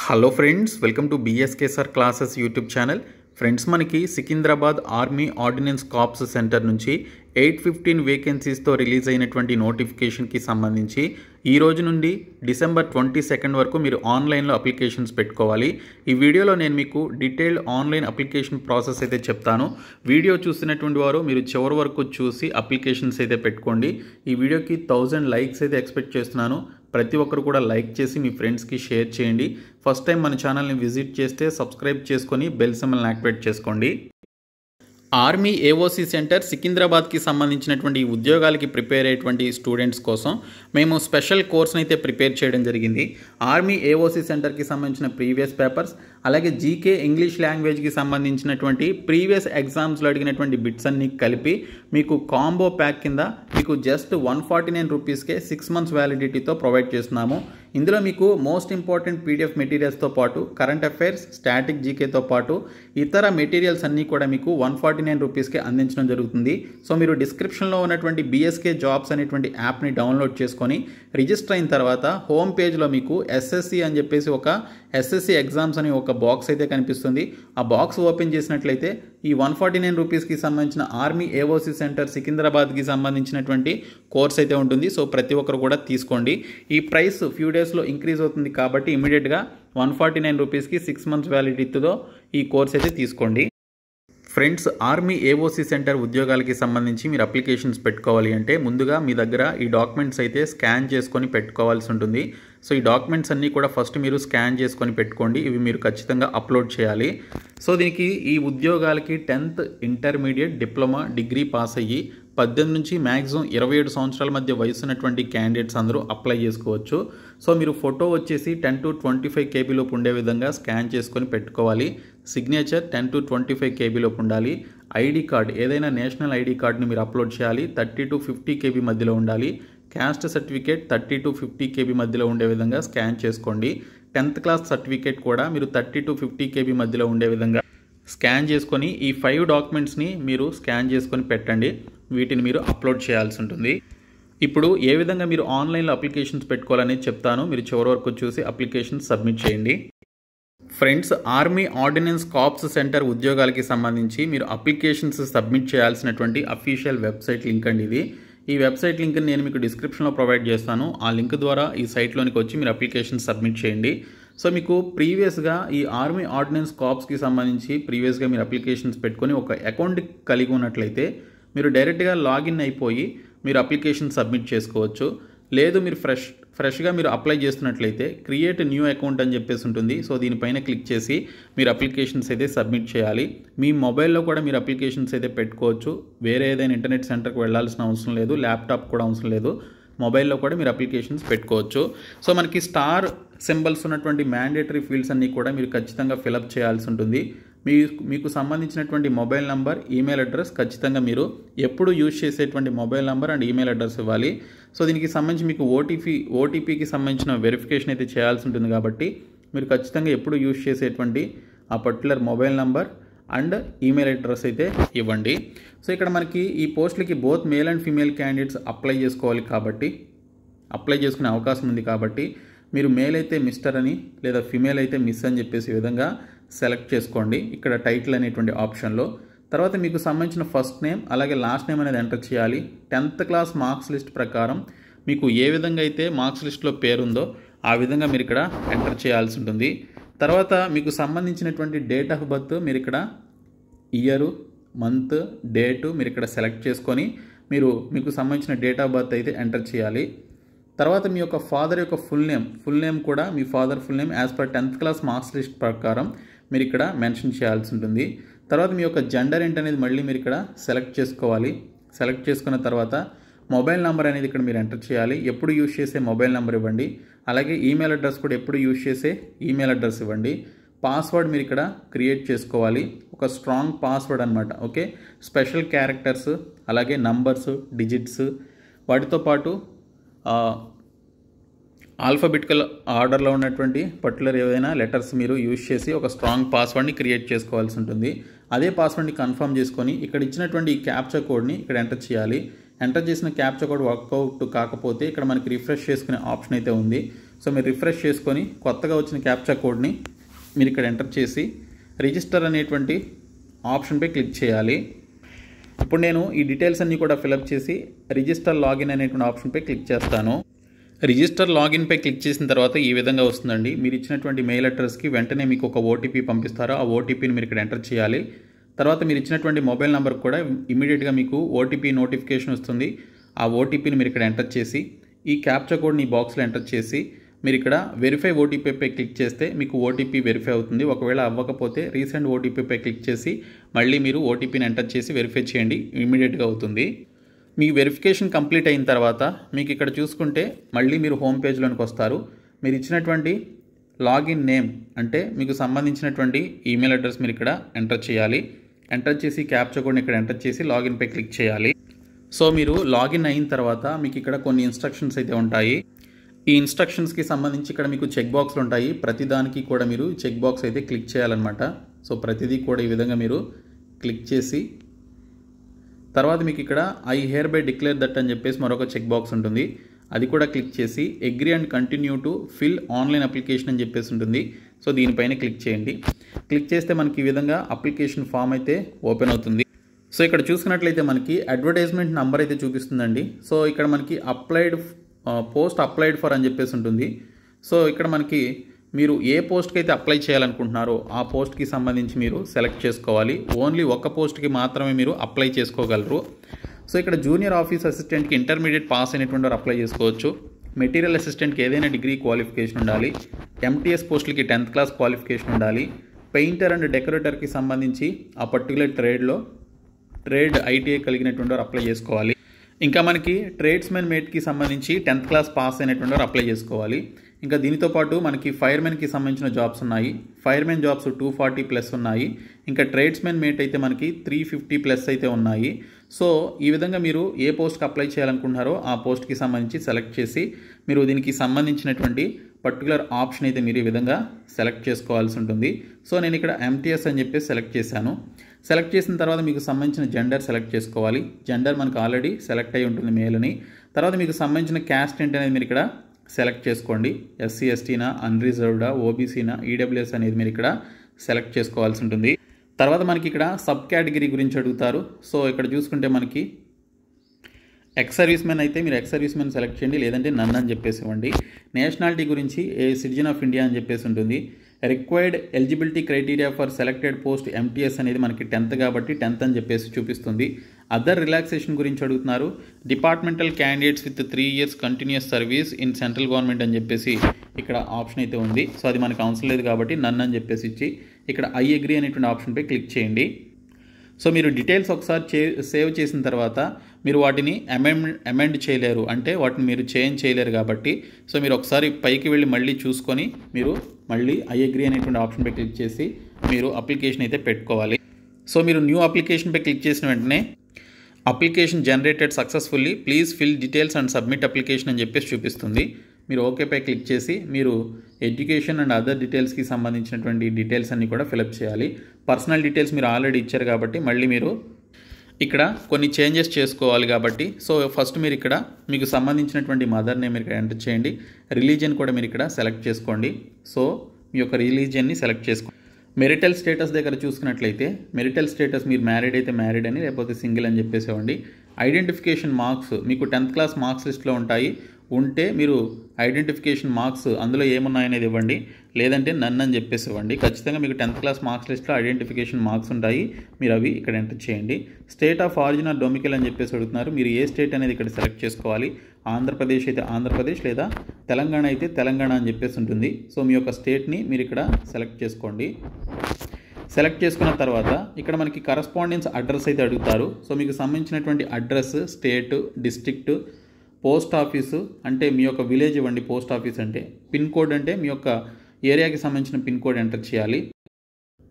Hello friends, welcome to BSKSR classes YouTube channel. Friends, మనకి Secunderabad army ordnance corps centre నుంచి 815 వేకెన్సీస్తో release అయినటువంటి నోటిఫికేషన్కి సంబంధించి ఈ రోజు నుండి డిసెంబర్ 22 వరకు మీరు ఆన్లైన్లో అప్లికేషన్స్ పెట్టుకోవాలి. ఈ వీడియోలో నేను మీకు డీటెయిల్డ్ ఆన్లైన్ అప్లికేషన్ ప్రాసెస్ అయితే చెప్తాను. వీడియో చూసినటువంటి వారు మీరు చివరి వరకు చూసి అప్లికేషన్స్ అయితే పెట్టుకోండి. ఈ వీడియోకి 1000 లైక్స్ అయితే ఎక్స్పెక్ట్ చేస్తున్నాను. ప్రతి ఒక్కరు కూడా లైక్ చేసి మీ ఫ్రెండ్స్కి షేర్ చేయండి. ఫస్ట్ టైం మన ఛానల్ని విజిట్ చేస్తే సబ్స్క్రైబ్ చేసుకొని బెల్ సింబల్ని యాక్టివేట్ చేసుకోండి. ఆర్మీ ఏఓసీ సెంటర్ సికింద్రాబాద్కి సంబంధించినటువంటి ఉద్యోగాలకి ప్రిపేర్ అయ్యేటువంటి స్టూడెంట్స్ కోసం మేము స్పెషల్ కోర్స్ని అయితే ప్రిపేర్ చేయడం జరిగింది. ఆర్మీ ఏఓసీ సెంటర్కి సంబంధించిన ప్రీవియస్ పేపర్స్, అలాగే జీకే ఇంగ్లీష్ లాంగ్వేజ్కి సంబంధించినటువంటి ప్రీవియస్ ఎగ్జామ్స్లో అడిగినటువంటి బిట్స్ అన్ని కలిపి మీకు కాంబో ప్యాక్ కింద మీకు జస్ట్ 149 రూపీస్కే 6 months వ్యాలిడిటీతో ప్రొవైడ్ చేస్తున్నాము. ఇందులో మీకు మోస్ట్ ఇంపార్టెంట్ పీడిఎఫ్ మెటీరియల్స్తో పాటు కరెంట్ అఫైర్స్, స్టాటిక్ జీకేతో పాటు ఇతర మెటీరియల్స్ అన్నీ కూడా మీకు 149 రూపీస్కే అందించడం జరుగుతుంది. సో మీరు డిస్క్రిప్షన్లో ఉన్నటువంటి బిఎస్కే జాబ్స్ అనేటువంటి యాప్ని డౌన్లోడ్ చేసుకొని రిజిస్టర్ అయిన తర్వాత హోమ్ పేజ్లో మీకు ఎస్ఎస్సి అని చెప్పేసి ఒక ఎస్ఎస్సి ఎగ్జామ్స్ అని ఒక బాక్స్ అయితే కనిపిస్తుంది. ఆ బాక్స్ ఓపెన్ చేసినట్లయితే ఈ 149 రూపీస్కి సంబంధించిన ఆర్మీ ఏఓసీ సెంటర్ సికింద్రాబాద్కి సంబంధించినటువంటి కోర్స్ అయితే ఉంటుంది. సో ప్రతి ఒక్కరు కూడా తీసుకోండి. ఈ ప్రైస్ ఫ్యూ డేస్లో ఇంక్రీజ్ అవుతుంది కాబట్టి ఇమీడియట్గా 149 రూపీస్కి 6 months వ్యాలిడిటీతో ఈ కోర్స్ అయితే తీసుకోండి. ఫ్రెండ్స్, ఆర్మీ ఏఓసీ సెంటర్ ఉద్యోగాలకి సంబంధించి మీరు అప్లికేషన్స్ పెట్టుకోవాలి అంటే ముందుగా మీ దగ్గర ఈ డాక్యుమెంట్స్ అయితే స్కాన్ చేసుకొని పెట్టుకోవాల్సి ఉంటుంది. సో ఈ డాక్యుమెంట్స్ అన్నీ కూడా ఫస్ట్ మీరు స్కాన్ చేసుకొని పెట్టుకోండి. ఇవి మీరు ఖచ్చితంగా అప్లోడ్ చేయాలి. సో దీనికి ఈ ఉద్యోగాలకి 10th intermediate, diploma, degree pass అయ్యి 18 నుంచి మ్యాక్సిమం 27 సంవత్సరాల మధ్య వయసు ఉన్నటువంటి క్యాండిడేట్స్ అందరూ అప్లై చేసుకోవచ్చు. సో మీరు ఫోటో వచ్చేసి 10 to 25 KB లోపు ఉండే విధంగా స్కాన్ చేసుకొని పెట్టుకోవాలి. సిగ్నేచర్ 10 to 25 KB లోపు ఉండాలి. ఐడి కార్డ్, ఏదైనా నేషనల్ ఐడి కార్డ్ని మీరు అప్లోడ్ చేయాలి. 30 to 50 KB మధ్యలో ఉండాలి. క్యాస్ట్ సర్టిఫికేట్ 30 to 50 KB మధ్యలో ఉండే విధంగా స్కాన్ చేసుకోండి. 10th క్లాస్ సర్టిఫికేట్ కూడా మీరు 30 to 50 KB మధ్యలో ఉండే విధంగా స్కాన్ చేసుకొని ఈ 5 డాక్యుమెంట్స్ని మీరు స్కాన్ చేసుకొని పెట్టండి. వీటిని మీరు అప్లోడ్ చేయాల్సి ఉంటుంది. ఇప్పుడు ఏ విధంగా మీరు ఆన్లైన్లో అప్లికేషన్స్ పెట్టుకోవాలనేది చెప్తాను. మీరు చివరి వరకు చూసి అప్లికేషన్ సబ్మిట్ చేయండి. Friends, army ordnance corps centre ఉద్యోగాలకి సంబంధించి మీరు అప్లికేషన్స్ సబ్మిట్ చేయాల్సినటువంటి అఫీషియల్ వెబ్సైట్ లింక్ అండి ఇది. ఈ వెబ్సైట్ లింక్ని నేను మీకు డిస్క్రిప్షన్లో ప్రొవైడ్ చేస్తాను. ఆ లింక్ ద్వారా ఈ సైట్లోనికి వచ్చి మీరు అప్లికేషన్ సబ్మిట్ చేయండి. సో మీకు ప్రీవియస్గా ఈ ఆర్మీ ఆర్డినెన్స్ కార్ప్స్కి సంబంధించి ప్రీవియస్గా మీరు అప్లికేషన్స్ పెట్టుకొని ఒక అకౌంట్ కలిగి ఉన్నట్లయితే మీరు డైరెక్ట్గా లాగిన్ అయిపోయి మీరు అప్లికేషన్ సబ్మిట్ చేసుకోవచ్చు. లేదు మీరు ఫ్రెష్గా మీరు అప్లై చేస్తున్నట్లయితే క్రియేట్ న్యూ అకౌంట్ అని చెప్పేసి ఉంటుంది. సో దీనిపైన క్లిక్ చేసి మీరు అప్లికేషన్స్ అయితే సబ్మిట్ చేయాలి. మీ మొబైల్లో కూడా మీరు అప్లికేషన్స్ అయితే పెట్టుకోవచ్చు. వేరే ఏదైనా ఇంటర్నెట్ సెంటర్కి వెళ్ళాల్సిన అవసరం లేదు. ల్యాప్టాప్ కూడా అవసరం లేదు. మొబైల్లో కూడా మీరు అప్లికేషన్స్ పెట్టుకోవచ్చు. సో మనకి స్టార్ సింబల్స్ ఉన్నటువంటి మ్యాండేటరీ ఫీల్డ్స్ అన్నీ కూడా మీరు ఖచ్చితంగా ఫిలప్ చేయాల్సి ఉంటుంది. మీకు సంబంధించినటువంటి మొబైల్ నంబర్, ఈమెయిల్ అడ్రస్ ఖచ్చితంగా మీరు ఎప్పుడు యూజ్ చేసేటువంటి mobile number and email address ఇవ్వాలి. సో దీనికి సంబంధించి మీకు ఓటీపీకి సంబంధించిన వెరిఫికేషన్ అయితే చేయాల్సి ఉంటుంది కాబట్టి మీరు ఖచ్చితంగా ఎప్పుడు యూజ్ చేసేటువంటి ఆ particular mobile number and email address అయితే ఇవ్వండి. సో ఇక్కడ మనకి ఈ పోస్టులకి both male and female candidates apply చేసుకోవాలి కాబట్టి అప్లై చేసుకునే అవకాశం ఉంది కాబట్టి మీరు మేల్ అయితే మిస్టర్ అని లేదా ఫీమేల్ అయితే మిస్ అని చెప్పేసి విధంగా సెలెక్ట్ చేసుకోండి ఇక్కడ టైటిల్ అనేటువంటి ఆప్షన్లో. తర్వాత మీకు సంబంధించిన ఫస్ట్ నేమ్ అలాగే లాస్ట్ నేమ్ అనేది ఎంటర్ చేయాలి. 10th క్లాస్ మార్క్స్ లిస్ట్ ప్రకారం మీకు ఏ విధంగా అయితే మార్క్స్ లిస్ట్లో పేరుందో ఆ విధంగా మీరు ఇక్కడ ఎంటర్ చేయాల్సి ఉంటుంది. తర్వాత మీకు సంబంధించినటువంటి డేట్ ఆఫ్ బర్త్ మీరు ఇక్కడ ఇయరు, మంత్, డేటు మీరు ఇక్కడ సెలెక్ట్ చేసుకొని మీకు సంబంధించిన డేట్ ఆఫ్ బర్త్ అయితే ఎంటర్ చేయాలి. తర్వాత మీ యొక్క ఫాదర్ యొక్క ఫుల్ నేమ్ కూడా మీ father full name as per 10th class marks list ప్రకారం మీరు ఇక్కడ మెన్షన్ చేయాల్సి ఉంటుంది. తర్వాత మీ యొక్క జెండర్ ఏంటనేది మళ్ళీ మీరు ఇక్కడ సెలెక్ట్ చేసుకోవాలి. సెలెక్ట్ చేసుకున్న తర్వాత మొబైల్ నెంబర్ అనేది ఇక్కడ మీరు ఎంటర్ చేయాలి. ఎప్పుడు యూజ్ చేసే మొబైల్ నెంబర్ ఇవ్వండి. అలాగే ఈమెయిల్ అడ్రస్ కూడా ఎప్పుడు యూజ్ చేసే ఈమెయిల్ అడ్రస్ ఇవ్వండి. పాస్వర్డ్ మీరు ఇక్కడ క్రియేట్ చేసుకోవాలి. ఒక స్ట్రాంగ్ పాస్వర్డ్ అనమాట. ఓకే, స్పెషల్ క్యారెక్టర్స్ అలాగే నంబర్స్, డిజిట్స్ వాటితో పాటు ఆల్ఫాబెటికల్ ఆర్డర్లో ఉన్నటువంటి పర్టికులర్ ఏదైనా లెటర్స్ మీరు యూజ్ చేసి ఒక స్ట్రాంగ్ పాస్వర్డ్ని క్రియేట్ చేసుకోవాల్సి ఉంటుంది. అదే పాస్వర్డ్ని కన్ఫర్మ్ చేసుకొని ఇక్కడ ఇచ్చినటువంటి ఈ క్యాప్చా కోడ్ని ఇక్కడ ఎంటర్ చేయాలి. ఎంటర్ చేసిన క్యాప్చా కోడ్ వర్కౌట్ కాకపోతే ఇక్కడ మనకి రిఫ్రెష్ చేసుకునే ఆప్షన్ అయితే ఉంది. సో మీరు రిఫ్రెష్ చేసుకొని కొత్తగా వచ్చిన క్యాప్చా కోడ్ని మీరు ఇక్కడ ఎంటర్ చేసి రిజిస్టర్ అనేటువంటి ఆప్షన్పై క్లిక్ చేయాలి. ఇప్పుడు నేను ఈ డీటెయిల్స్ అన్నీ కూడా ఫిలప్ చేసి రిజిస్టర్ లాగిన్ అనేటువంటి ఆప్షన్పై క్లిక్ చేస్తాను. రిజిస్టర్ లాగిన్పై క్లిక్ చేసిన తర్వాత ఈ విధంగా వస్తుందండి. మీరు ఇచ్చినటువంటి మెయిల్ అడ్రస్కి వెంటనే మీకు ఒక ఓటీపీ పంపిస్తారో ఆ ఓటీపీని మీరు ఇక్కడ ఎంటర్ చేయాలి. తర్వాత మీరు ఇచ్చినటువంటి మొబైల్ నెంబర్కి కూడా ఇమీడియట్గా మీకు ఓటీపీ నోటిఫికేషన్ వస్తుంది. ఆ ఓటీపీని మీరు ఇక్కడ ఎంటర్ చేసి ఈ క్యాప్చా కోడ్ని ఈ బాక్స్లో ఎంటర్ చేసి మీరు ఇక్కడ వెరిఫై ఓటీపీపై క్లిక్ చేస్తే మీకు ఓటీపీ వెరిఫై అవుతుంది. ఒకవేళ అవ్వకపోతే రీసెంట్ ఓటీపీపై క్లిక్ చేసి మళ్ళీ మీరు ఓటీపీని ఎంటర్ చేసి వెరిఫై చేయండి, ఇమీడియట్గా అవుతుంది. మీ వెరిఫికేషన్ కంప్లీట్ అయిన తర్వాత మీకు ఇక్కడ చూసుకుంటే మళ్ళీ మీరు హోమ్ పేజ్లోనికి వస్తారు. మీరు ఇచ్చినటువంటి లాగిన్ నేమ్ అంటే మీకు సంబంధించినటువంటి ఈమెయిల్ అడ్రస్ మీరు ఇక్కడ ఎంటర్ చేయాలి. ఎంటర్ చేసి క్యాప్చా కోడ్ని ఇక్కడ ఎంటర్ చేసి లాగిన్పై క్లిక్ చేయాలి. సో మీరు లాగిన్ అయిన తర్వాత మీకు ఇక్కడ కొన్ని ఇన్స్ట్రక్షన్స్ అయితే ఉంటాయి. ఈ ఇన్స్ట్రక్షన్స్కి సంబంధించి ఇక్కడ మీకు చెక్ బాక్స్లు ఉంటాయి. ప్రతిదానికి కూడా మీరు చెక్ బాక్స్ అయితే క్లిక్ చేయాలన్నమాట. సో ప్రతిదీ కూడా ఈ విధంగా మీరు క్లిక్ చేసి తర్వాత మీకు ఇక్కడ I here by declare that అని చెప్పేసి మరొక చెక్ బాక్స్ ఉంటుంది. అది కూడా క్లిక్ చేసి agree and continue to fill online application అని చెప్పేసి ఉంటుంది. సో దీనిపైన క్లిక్ చేయండి. క్లిక్ చేస్తే మనకి ఈ విధంగా అప్లికేషన్ ఫామ్ అయితే ఓపెన్ అవుతుంది. సో ఇక్కడ చూసుకున్నట్లయితే మనకి అడ్వర్టైజ్మెంట్ నెంబర్ అయితే చూపిస్తుందండి. సో ఇక్కడ మనకి పోస్ట్ అప్లైడ్ ఫర్ అని చెప్పేసి ఉంటుంది. సో ఇక్కడ మనకి మీరు ఏ పోస్ట్కి అయితే అప్లై చేయాలనుకుంటున్నారో ఆ పోస్ట్కి సంబంధించి మీరు సెలెక్ట్ చేసుకోవాలి. ఓన్లీ ఒక పోస్ట్కి మాత్రమే మీరు అప్లై చేసుకోగలరు. సో ఇక్కడ జూనియర్ ఆఫీస్ అసిస్టెంట్కి ఇంటర్మీడియట్ పాస్ అయినటువంటి వారు అప్లై చేసుకోవచ్చు. మెటీరియల్ అసిస్టెంట్కి ఏదైనా డిగ్రీ క్వాలిఫికేషన్ ఉండాలి. ఎంటీఎస్ పోస్టులకి 10th క్లాస్ క్వాలిఫికేషన్ ఉండాలి. పెయింటర్ అండ్ డెకరేటర్కి సంబంధించి ఆ పర్టికులర్ ట్రేడ్ ఐటీఐ కలిగినటువంటి వారు అప్లై చేసుకోవాలి. ఇంకా మనకి ట్రేడ్స్మెన్ మేట్కి సంబంధించి 10th క్లాస్ పాస్ అయినటువంటి వారు అప్లై చేసుకోవాలి. ఇంకా దీనితో పాటు మనకి ఫైర్మెన్కి సంబంధించిన జాబ్స్ ఉన్నాయి. ఫైర్మెన్ జాబ్స్ 240+ ఉన్నాయి. ఇంకా ట్రేడ్స్మెన్ మేట్ అయితే మనకి 350+ అయితే ఉన్నాయి. సో ఈ విధంగా మీరు ఏ పోస్ట్కి అప్లై చేయాలనుకుంటున్నారో ఆ పోస్ట్కి సంబంధించి సెలెక్ట్ చేసి మీరు దీనికి సంబంధించినటువంటి పర్టికులర్ ఆప్షన్ అయితే మీరు ఈ విధంగా సెలెక్ట్ చేసుకోవాల్సి ఉంటుంది. సో నేను ఇక్కడ ఎంటీఎస్ అని చెప్పేసి సెలెక్ట్ చేశాను. సెలెక్ట్ చేసిన తర్వాత మీకు సంబంధించిన జెండర్ సెలెక్ట్ చేసుకోవాలి. జెండర్ మనకు ఆల్రెడీ సెలెక్ట్ అయి ఉంటుంది, మేల్ అని. తర్వాత మీకు సంబంధించిన క్యాస్ట్ ఏంటి అనేది మీరు ఇక్కడ సెలెక్ట్ చేసుకోండి. ఎస్సీ ఎస్టీనా, అన్రిజర్వ్డా, ఓబీసీనా, ఈడబ్ల్యూఎస్ అనేది మీరు ఇక్కడ సెలెక్ట్ చేసుకోవాల్సి ఉంటుంది. తర్వాత మనకి ఇక్కడ సబ్ కేటగిరీ గురించి అడుగుతారు. సో ఇక్కడ చూసుకుంటే మనకి ఎక్స్ సర్వీస్ మెన్ అయితే మీరు ఎక్స్ సర్వీస్ మెన్ సెలెక్ట్ చేయండి, లేదంటే నన్ అని చెప్పేసి ఇవ్వండి. నేషనాలిటీ గురించి ఏ సిటిజన్ ఆఫ్ ఇండియా అని చెప్పేసి ఉంటుంది. Required eligibility criteria for selected post MTS అనేది మనకి 10th కాబట్టి 10th అని చెప్పేసి చూపిస్తుంది. అదర్ రిలాక్సేషన్ గురించి అడుగుతున్నారు. Departmental candidates with 3 years continuous service in central government అని చెప్పేసి ఇక్కడ ఆప్షన్ అయితే ఉంది. సో అది మనకు అవసరం లేదు కాబట్టి నన్ అని చెప్పేసి ఇచ్చి ఇక్కడ ఐ అగ్రీ అనేటువంటి ఆప్షన్పై క్లిక్ చేయండి. సో మీరు డీటెయిల్స్ ఒకసారి సేవ్ చేసిన తర్వాత మీరు వాటిని అమెండ్ చేయలేరు, అంటే వాటిని మీరు చేంజ్ చేయలేరు కాబట్టి సో మీరు ఒకసారి పైకి వెళ్ళి మళ్ళీ చూసుకొని మీరు మళ్ళీ ఐ అగ్రీ అనేటువంటి ఆప్షన్పై క్లిక్ చేసి మీరు అప్లికేషన్ అయితే పెట్టుకోవాలి. సో మీరు న్యూ అప్లికేషన్పై క్లిక్ చేసిన వెంటనే application generated successfully, please fill details and submit application అని చెప్పేసి చూపిస్తుంది. మీరు ఓకేపై క్లిక్ చేసి మీరు ఎడ్యుకేషన్ అండ్ అదర్ డీటెయిల్స్కి సంబంధించినటువంటి డీటెయిల్స్ అన్నీ కూడా ఫిలప్ చేయాలి. పర్సనల్ డీటెయిల్స్ మీరు ఆల్రెడీ ఇచ్చారు కాబట్టి మళ్ళీ మీరు ఇక్కడ కొన్ని చేంజెస్ చేసుకోవాలి కాబట్టి సో ఫస్ట్ మీరు ఇక్కడ మీకు సంబంధించినటువంటి మదర్ నేమ్ ఇక్కడ ఎంటర్ చేయండి. రిలీజియన్ కూడా మీరు ఇక్కడ సెలెక్ట్ చేసుకోండి. సో మీ యొక్క రిలీజియన్ని సెలెక్ట్ చేసుకోండి. మెరిటల్ స్టేటస్ దగ్గర చూసుకున్నట్లయితే మెరిటల్ స్టేటస్ మీరు మ్యారీడ్ అయితే మ్యారీడ్ అని, లేకపోతే సింగిల్ అని చెప్పేసేవ్వండి. ఐడెంటిఫికేషన్ మార్క్స్ మీకు 10th క్లాస్ మార్క్స్ లిస్ట్లో ఉంటాయి. ఉంటే మీరు ఐడెంటిఫికేషన్ మార్క్స్ అందులో ఏమున్నాయనేది ఇవ్వండి, లేదంటే నన్ను అని చెప్పేసి ఇవ్వండి. ఖచ్చితంగా మీకు 10th క్లాస్ మార్క్స్ లిస్ట్లో ఐడెంటిఫికేషన్ మార్క్స్ ఉంటాయి, మీరు అవి ఇక్కడ ఎంటర్ చేయండి. State of origin or domicile అని చెప్పేసి అడుగుతున్నారు. మీరు ఏ స్టేట్ అనేది ఇక్కడ సెలెక్ట్ చేసుకోవాలి. ఆంధ్రప్రదేశ్ అయితే ఆంధ్రప్రదేశ్, లేదా తెలంగాణ అయితే తెలంగాణ అని చెప్పేసి ఉంటుంది. సో మీ యొక్క స్టేట్ని మీరు ఇక్కడ సెలెక్ట్ చేసుకోండి. సెలెక్ట్ చేసుకున్న తర్వాత ఇక్కడ మనకి కరస్పాండెన్స్ అడ్రస్ అయితే అడుగుతారు. సో మీకు సంబంధించినటువంటి address, state, district, post office అంటే మీ యొక్క విలేజ్ ఇవ్వండి. పోస్ట్ ఆఫీస్ అంటే పిన్ కోడ్ అంటే మీ యొక్క ఏరియాకి సంబంధించిన పిన్ కోడ్ ఎంటర్ చేయాలి.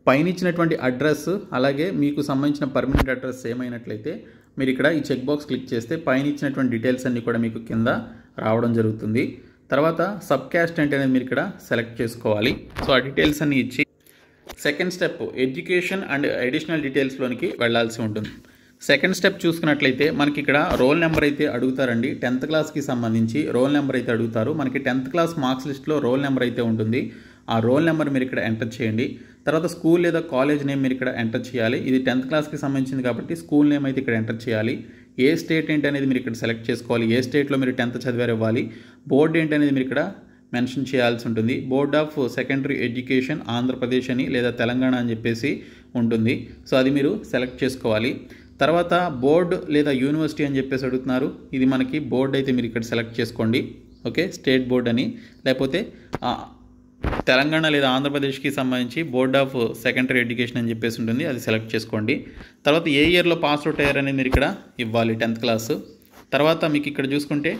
పైన ఇచ్చినటువంటి అడ్రస్ అలాగే మీకు సంబంధించిన పర్మనెంట్ అడ్రస్ ఏమైనట్లయితే మీరు ఇక్కడ ఈ చెక్ బాక్స్ క్లిక్ చేస్తే పైన ఇచ్చినటువంటి డీటెయిల్స్ అన్నీ కూడా మీకు కింద రావడం జరుగుతుంది. తర్వాత సబ్ క్యాస్ట్ అంటే అనేది మీరు ఇక్కడ సెలెక్ట్ చేసుకోవాలి. సో ఆ డీటెయిల్స్ అన్నీ ఇచ్చి second step education and additional డీటెయిల్స్లోనికి వెళ్లాల్సి ఉంటుంది. సెకండ్ స్టెప్ చూసుకున్నట్లయితే మనకి ఇక్కడ రోల్ నెంబర్ అయితే అడుగుతారండి. 10th క్లాస్కి సంబంధించి రోల్ నెంబర్ అయితే అడుగుతారు. మనకి 10th క్లాస్ మార్క్స్ లిస్ట్లో రోల్ నెంబర్ అయితే ఉంటుంది. ఆ రోల్ నెంబర్ మీరు ఇక్కడ ఎంటర్ చేయండి. తర్వాత స్కూల్ లేదా కాలేజ్ నేమ్ మీరు ఇక్కడ ఎంటర్ చేయాలి. ఇది 10th క్లాస్కి సంబంధించింది కాబట్టి స్కూల్ నేమ్ అయితే ఇక్కడ ఎంటర్ చేయాలి. ఏ స్టేట్ ఏంటి అనేది మీరు ఇక్కడ సెలెక్ట్ చేసుకోవాలి. ఏ స్టేట్లో మీరు 10th చదివారు ఇవ్వాలి. బోర్డు ఏంటి అనేది మీరు ఇక్కడ మెన్షన్ చేయాల్సి ఉంటుంది. Board of secondary education Andhra Pradesh అని లేదా తెలంగాణ అని చెప్పేసి ఉంటుంది. సో అది మీరు సెలెక్ట్ చేసుకోవాలి. తర్వాత బోర్డు లేదా యూనివర్సిటీ అని చెప్పేసి అడుగుతున్నారు. ఇది మనకి బోర్డు అయితే మీరు ఇక్కడ సెలెక్ట్ చేసుకోండి. ఓకే, స్టేట్ బోర్డ్ అని, లేకపోతే తెలంగాణ లేదా ఆంధ్రప్రదేశ్కి సంబంధించి బోర్డ్ ఆఫ్ సెకండరీ ఎడ్యుకేషన్ అని చెప్పేసి ఉంటుంది. అది సెలెక్ట్ చేసుకోండి. తర్వాత ఏ ఇయర్లో పాస్ అవుట్ అయ్యారు అనేది మీరు ఇక్కడ ఇవ్వాలి 10th క్లాసు. తర్వాత మీకు ఇక్కడ చూసుకుంటే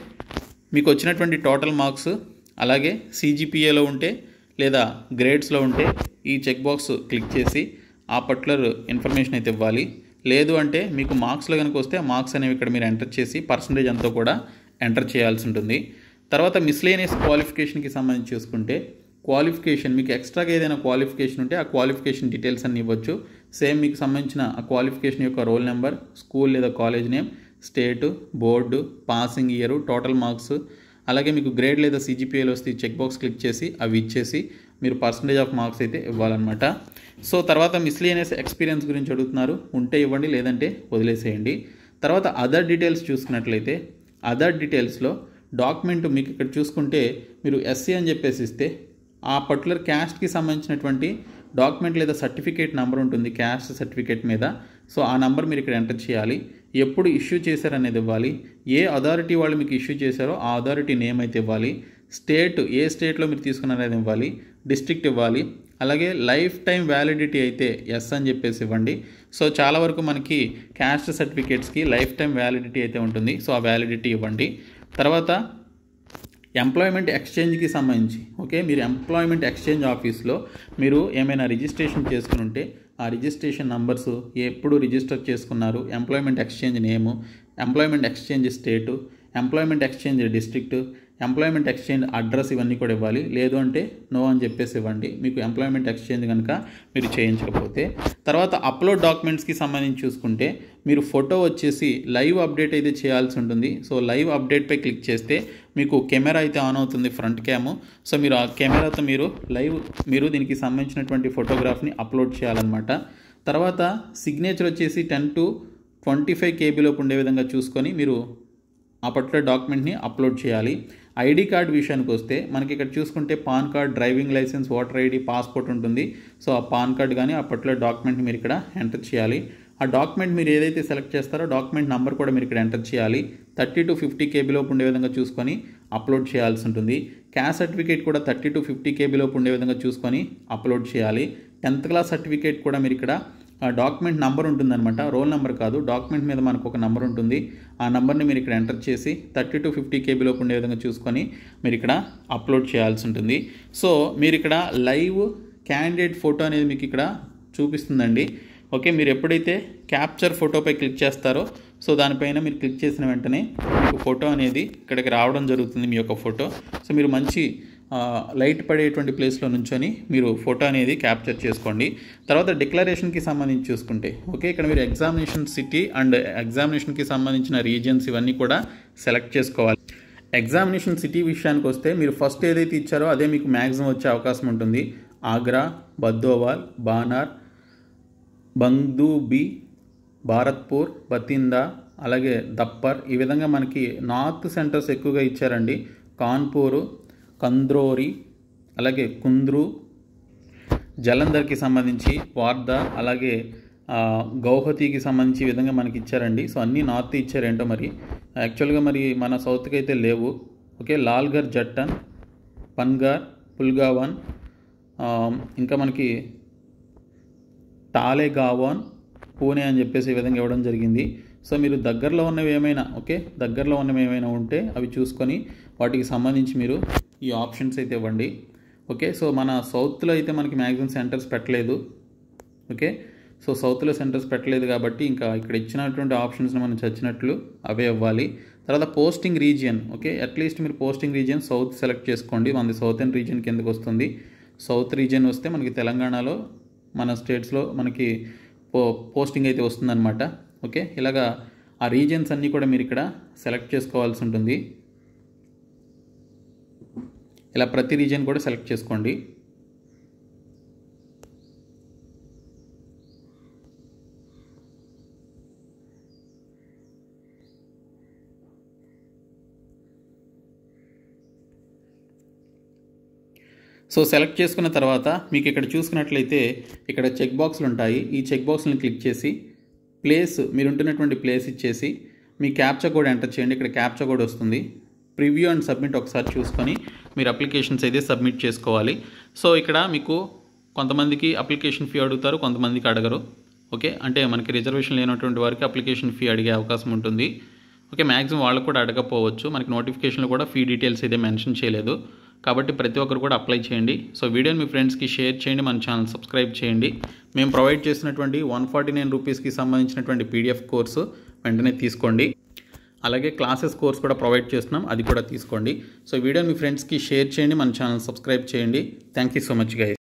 మీకు వచ్చినటువంటి టోటల్ మార్క్స్, అలాగే CGPAలో ఉంటే లేదా గ్రేడ్స్లో ఉంటే ఈ చెక్ బాక్స్ క్లిక్ చేసి ఆ పర్టికులర్ ఇన్ఫర్మేషన్ అయితే ఇవ్వాలి. లేదు అంటే మీకు మార్క్స్లో కనుక వస్తే మార్క్స్ అనేవి ఇక్కడ మీరు ఎంటర్ చేసి పర్సంటేజ్ అంతా కూడా ఎంటర్ చేయాల్సి ఉంటుంది. తర్వాత మిస్లేనియస్ క్వాలిఫికేషన్కి సంబంధించి చూసుకుంటే క్వాలిఫికేషన్ మీకు ఎక్స్ట్రాగా ఏదైనా క్వాలిఫికేషన్ ఉంటే ఆ క్వాలిఫికేషన్ డీటెయిల్స్ అన్ని ఇవ్వచ్చు. సేమ్ మీకు సంబంధించిన ఆ క్వాలిఫికేషన్ యొక్క రోల్ నెంబర్, స్కూల్ లేదా college name, state, board, passing year, total marks, అలాగే మీకు గ్రేడ్ లేదా CGPAలో వస్తే చెక్ బాక్స్ క్లిక్ చేసి అవి ఇచ్చేసి మీరు పర్సంటేజ్ ఆఫ్ మార్క్స్ అయితే ఇవ్వాలన్నమాట. సో తర్వాత మిస్లేనియస్ ఎక్స్పీరియన్స్ గురించి అడుగుతున్నారు. ఉంటే ఇవ్వండి, లేదంటే వదిలేసేయండి. తర్వాత అదర్ డీటెయిల్స్ చూసుకున్నట్లయితే అదర్ డీటెయిల్స్లో డాక్యుమెంట్ మీకు ఇక్కడ చూసుకుంటే మీరు SC అని చెప్పేసి ఇస్తే ఆ పర్టికులర్ క్యాస్ట్కి సంబంధించినటువంటి డాక్యుమెంట్ లేదా సర్టిఫికేట్ నెంబర్ ఉంటుంది క్యాస్ట్ సర్టిఫికేట్ మీద. సో ఆ నెంబర్ మీరు ఇక్కడ ఎంటర్ చేయాలి. ఎప్పుడు ఇష్యూ చేశారనేది ఇవ్వాలి. ఏ అథారిటీ వాళ్ళు మీకు ఇష్యూ చేశారో ఆ అథారిటీ నేమ్ అయితే ఇవ్వాలి. స్టేట్ ఏ స్టేట్లో మీరు తీసుకున్నారనేది ఇవ్వాలి. డిస్ట్రిక్ట్ ఇవ్వాలి. అలాగే లైఫ్ టైం వ్యాలిడిటీ అయితే ఎస్ అని చెప్పేసి ఇవ్వండి. సో చాలా వరకు మనకి క్యాస్ట్ సర్టిఫికేట్స్కి లైఫ్ టైం వ్యాలిడిటీ అయితే ఉంటుంది. సో ఆ వ్యాలిడిటీ ఇవ్వండి. తర్వాత ఎంప్లాయ్మెంట్ ఎక్స్చేంజ్కి సంబంధించి మీరు ఎంప్లాయ్మెంట్ ఎక్స్చేంజ్ ఆఫీస్లో మీరు ఏమైనా రిజిస్ట్రేషన్ చేసుకుని ఉంటే ఆ రిజిస్ట్రేషన్ నంబర్స్, ఎప్పుడు రిజిస్టర్ చేసుకున్నారు, employment exchange name, employment exchange state, employment exchange district, employment exchange address ఇవన్నీ కూడా ఇవ్వాలి. లేదు అంటే నో అని చెప్పేసి ఇవ్వండి మీకు ఎంప్లాయ్మెంట్ ఎక్స్చేంజ్ కనుక మీరు చేయించకపోతే. తర్వాత అప్లోడ్ డాక్యుమెంట్స్కి సంబంధించి చూసుకుంటే మీరు ఫోటో వచ్చేసి లైవ్ అప్డేట్ అయితే చేయాల్సి ఉంటుంది. సో లైవ్ అప్డేట్పై క్లిక్ చేస్తే మీకు కెమెరా అయితే ఆన్ అవుతుంది, ఫ్రంట్ క్యాము. సో మీరు ఆ కెమెరాతో మీరు దీనికి సంబంధించినటువంటి ఫోటోగ్రాఫ్ని అప్లోడ్ చేయాలన్నమాట. తర్వాత సిగ్నేచర్ వచ్చేసి 10 to 25 KB లోపు ఉండే విధంగా చూసుకొని మీరు ఆ పర్టికులర్ డాక్యుమెంట్ని అప్లోడ్ చేయాలి. ఐడి కార్డ్ విషయానికి వస్తే మనకి ఇక్కడ చూసుకుంటే PAN card, driving licence, voter ID, passport ఉంటుంది. సో ఆ పాన్ కార్డ్ కానీ ఆ పర్టికులర్ డాక్యుమెంట్ని మీరు ఇక్కడ ఎంటర్ చేయాలి. ఆ డాక్యుమెంట్ మీరు ఏదైతే సెలెక్ట్ చేస్తారో డాక్యుమెంట్ నెంబర్ కూడా మీరు ఇక్కడ ఎంటర్ చేయాలి. 30 to 50 KB లోపు ఉండే విధంగా చూసుకొని అప్లోడ్ చేయాల్సి ఉంటుంది. క్యాస్ట్ సర్టిఫికేట్ కూడా 30 to 50 KB లోపు ఉండే విధంగా చూసుకొని అప్లోడ్ చేయాలి. 10th క్లాస్ సర్టిఫికేట్ కూడా మీరు ఇక్కడ డాక్యుమెంట్ నెంబర్ ఉంటుందన్నమాట, రోల్ నెంబర్ కాదు. డాక్యుమెంట్ మీద మనకు ఒక నెంబర్ ఉంటుంది. ఆ నెంబర్ని మీరు ఇక్కడ ఎంటర్ చేసి 30 to 50 KB లోపు ఉండే విధంగా చూసుకొని మీరు ఇక్కడ అప్లోడ్ చేయాల్సి ఉంటుంది. సో మీరు ఇక్కడ లైవ్ క్యాండిడేట్ ఫోటో అనేది మీకు ఇక్కడ చూపిస్తుందండి. మీరు ఎప్పుడైతే క్యాప్చర్ ఫోటోపై క్లిక్ చేస్తారో సో దానిపైన మీరు క్లిక్ చేసిన వెంటనే మీకు ఫోటో అనేది ఇక్కడికి రావడం జరుగుతుంది, మీ యొక్క ఫోటో. సో మీరు మంచి లైట్ పడేటువంటి ప్లేస్లో నుంచొని మీరు ఫోటో అనేది క్యాప్చర్ చేసుకోండి. తర్వాత డిక్లరేషన్కి సంబంధించి చూసుకుంటే ఇక్కడ మీరు ఎగ్జామినేషన్ సిటీ అండ్ ఎగ్జామినేషన్కి సంబంధించిన రీజియన్స్ ఇవన్నీ కూడా సెలెక్ట్ చేసుకోవాలి. ఎగ్జామినేషన్ సిటీ విషయానికి వస్తే మీరు ఫస్ట్ ఏదైతే ఇచ్చారో అదే మీకు మ్యాక్సిమం వచ్చే అవకాశం ఉంటుంది. ఆగ్రా, బద్దోవాల్, బానార్, బంగ్దూబీ, భారత్పూర్, బతిందా, అలాగే దప్పర్, ఈ విధంగా మనకి నార్త్ సెంటర్స్ ఎక్కువగా ఇచ్చారండి. కాన్పూరు, కంద్రోరి, అలాగే కుంద్రు, జలంధర్కి సంబంధించి వార్దా, అలాగే గౌహతికి సంబంధించి ఈ విధంగా మనకి ఇచ్చారండి. సో అన్నీ నార్త్ ఇచ్చారేంటో మరి యాక్చువల్గా మరి మన సౌత్కి అయితే లేవు. లాల్గర్, జట్టన్, పన్గార్, పుల్గావన్, ఇంకా మనకి టాలేగావాన్, పూణే అని చెప్పేసి ఈ విధంగా ఇవ్వడం జరిగింది. సో మీరు దగ్గరలో ఉన్నవి ఏమైనా ఉంటే అవి చూసుకొని వాటికి సంబంధించి మీరు ఈ ఆప్షన్స్ అయితే ఇవ్వండి. సో మన సౌత్లో అయితే మనకి మ్యాక్సిమం సెంటర్స్ పెట్టలేదు. సో సౌత్లో సెంటర్స్ పెట్టలేదు కాబట్టి ఇంకా ఇక్కడ ఇచ్చినటువంటి ఆప్షన్స్ని మనం చచ్చినట్లు అవే ఇవ్వాలి. తర్వాత పోస్టింగ్ రీజియన్ అట్లీస్ట్ మీరు పోస్టింగ్ రీజియన్ సౌత్ సెలెక్ట్ చేసుకోండి. మనది సౌతర్న్ రీజియన్ కిందకు వస్తుంది. సౌత్ రీజియన్ వస్తే మనకి తెలంగాణలో మన స్టేట్స్లో మనకి పోస్టింగ్ అయితే వస్తుందన్నమాట. ఓకే, ఇలాగా ఆ రీజియన్స్ అన్నీ కూడా మీరు ఇక్కడ సెలెక్ట్ చేసుకోవాల్సి ఉంటుంది. ఇలా ప్రతి రీజియన్ కూడా సెలెక్ట్ చేసుకోండి. సో సెలెక్ట్ చేసుకున్న తర్వాత మీకు ఇక్కడ చూసుకున్నట్లయితే ఇక్కడ చెక్ బాక్స్లు ఉంటాయి. ఈ చెక్ బాక్స్ని క్లిక్ చేసి ప్లేస్, మీరు ఉంటున్నటువంటి ప్లేస్ ఇచ్చేసి మీ క్యాప్చా కోడ్ ఎంటర్ చేయండి. ఇక్కడ క్యాప్చా కోడ్ వస్తుంది. ప్రివ్యూ అండ్ సబ్మిట్ ఒకసారి చూసుకొని మీరు అప్లికేషన్స్ అయితే సబ్మిట్ చేసుకోవాలి. సో ఇక్కడ మీకు కొంతమందికి అప్లికేషన్ ఫీ అడుగుతారు, కొంతమందికి అడగరు. ఓకే, అంటే మనకి రిజర్వేషన్ లేనటువంటి వారికి అప్లికేషన్ ఫీ అడిగే అవకాశం ఉంటుంది. ఓకే, మ్యాక్సిమం వాళ్ళకు కూడా అడగకపోవచ్చు. మనకి నోటిఫికేషన్లో కూడా ఫీ డీటెయిల్స్ అయితే మెన్షన్ చేయలేదు. కాబట్టి ప్రతి ఒక్కరు కూడా అప్లై చేయండి. సో వీడియోని మీ ఫ్రెండ్స్కి షేర్ చేయండి, మన ఛానల్ సబ్స్క్రైబ్ చేయండి. మేము ప్రొవైడ్ చేసినటువంటి 149 రూపీస్కి సంబంధించినటువంటి పీడిఎఫ్ కోర్సు వెంటనే తీసుకోండి. అలాగే క్లాసెస్ కోర్స్ కూడా ప్రొవైడ్ చేస్తున్నాం, అది కూడా తీసుకోండి. సో వీడియోని మీ ఫ్రెండ్స్కి షేర్ చేయండి, మన ఛానల్ సబ్స్క్రైబ్ చేయండి. Thank you so much guys.